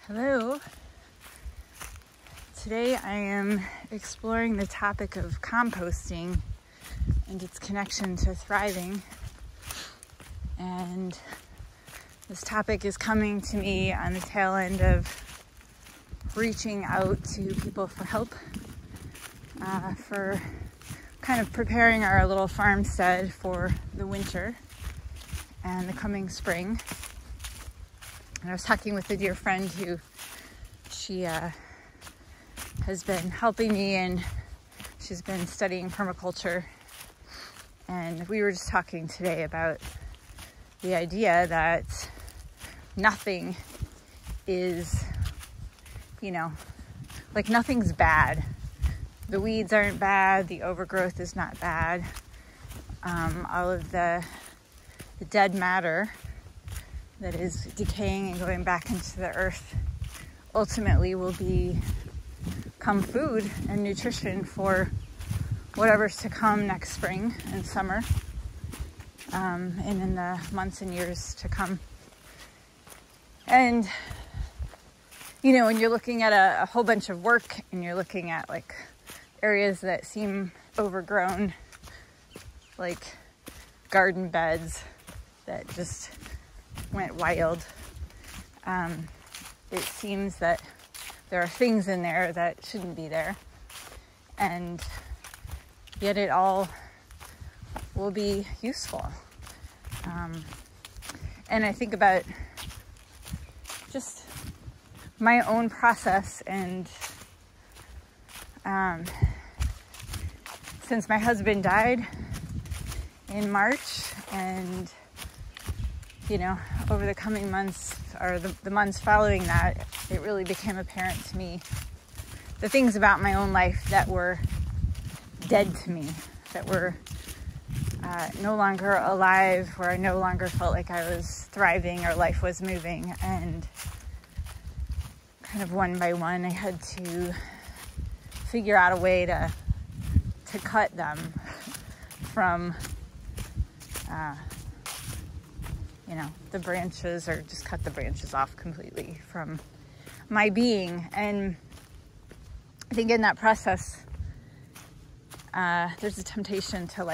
Hello. Today I am exploring the topic of composting and its connection to thriving. And this topic is coming to me on the tail end of reaching out to people for help, for kind of preparing our little farmstead for the winter and the coming spring. And I was talking with a dear friend who she has been helping me, and she's been studying permaculture. And we were just talking today about the idea that nothing is, nothing's bad. The weeds aren't bad. The overgrowth is not bad. All of the dead matter that is decaying and going back into the earth ultimately will become food and nutrition for whatever's to come next spring and summer, and in the months and years to come. And when you're looking at a whole bunch of work and you're looking at like areas that seem overgrown, like garden beds that just went wild, it seems that there are things in there that shouldn't be there, and yet it all will be useful. And I think about just my own process, and since my husband died in March, and over the coming months, or the months following that, it really became apparent to me the things about my own life that were dead to me, that were no longer alive, where I no longer felt like I was thriving or life was moving. And kind of one by one, I had to figure out a way to cut them from the branches, or just cut the branches off completely from my being. And I think in that process, there's a temptation to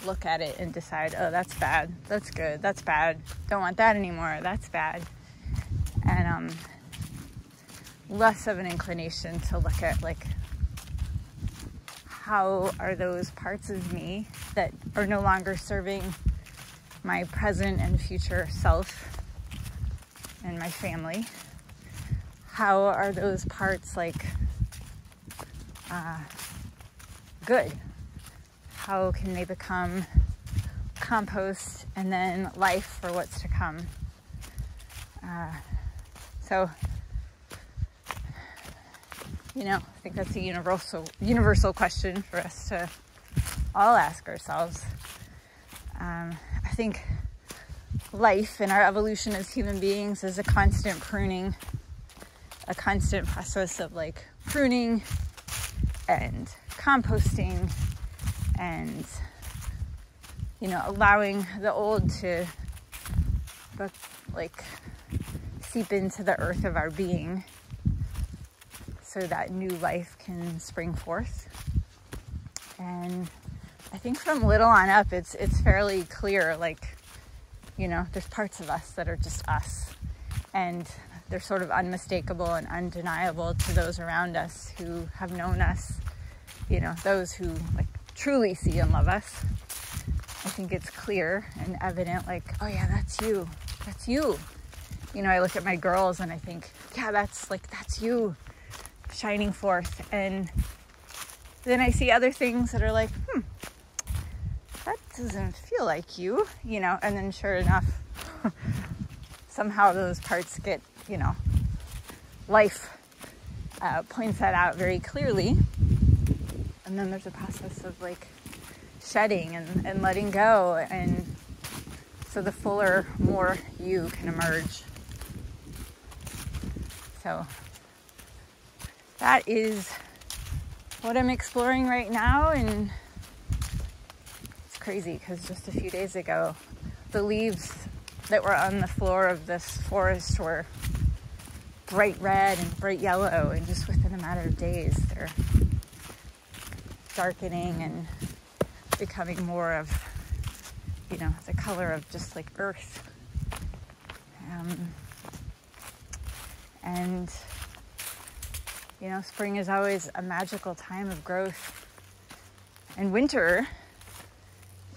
look at it and decide, oh, that's bad, that's good, that's bad, don't want that anymore, that's bad. And less of an inclination to look at how are those parts of me that are no longer serving my present and future self and my family, how are those parts good? How can they become compost and then life for what's to come? So I think that's a universal question for us to all ask ourselves. I think life and our evolution as human beings is a constant pruning, a constant process of pruning and composting, and allowing the old to seep into the earth of our being, so that new life can spring forth. And I think from little on up, it's fairly clear, there's parts of us that are just us, and they're sort of unmistakable and undeniable to those around us who have known us, those who truly see and love us. I think it's clear and evident, oh yeah, that's you, I look at my girls and I think, yeah, that's you shining forth. And then I see other things that are that doesn't feel like you, and then sure enough, somehow those parts get, life points that out very clearly. And then there's a process of shedding and letting go, and so the fuller, more you can emerge. So that is what I'm exploring right now. And it's crazy because just a few days ago, the leaves that were on the floor of this forest were bright red and bright yellow, and just within a matter of days they're darkening and becoming more of, you know, the color of just like earth. And you know, spring is always a magical time of growth, and winter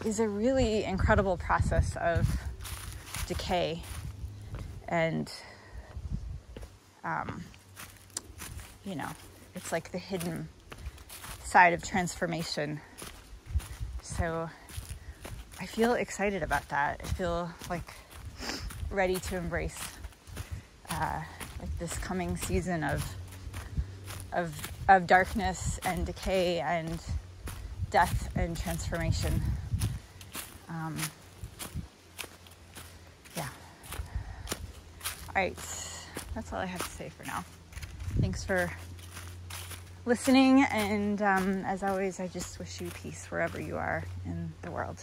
is a really incredible process of decay and you know, it's like the hidden side of transformation. So I feel excited about that. I feel like ready to embrace like this coming season of darkness and decay and death and transformation. Yeah. All right. That's all I have to say for now. Thanks for listening. And as always, I just wish you peace wherever you are in the world.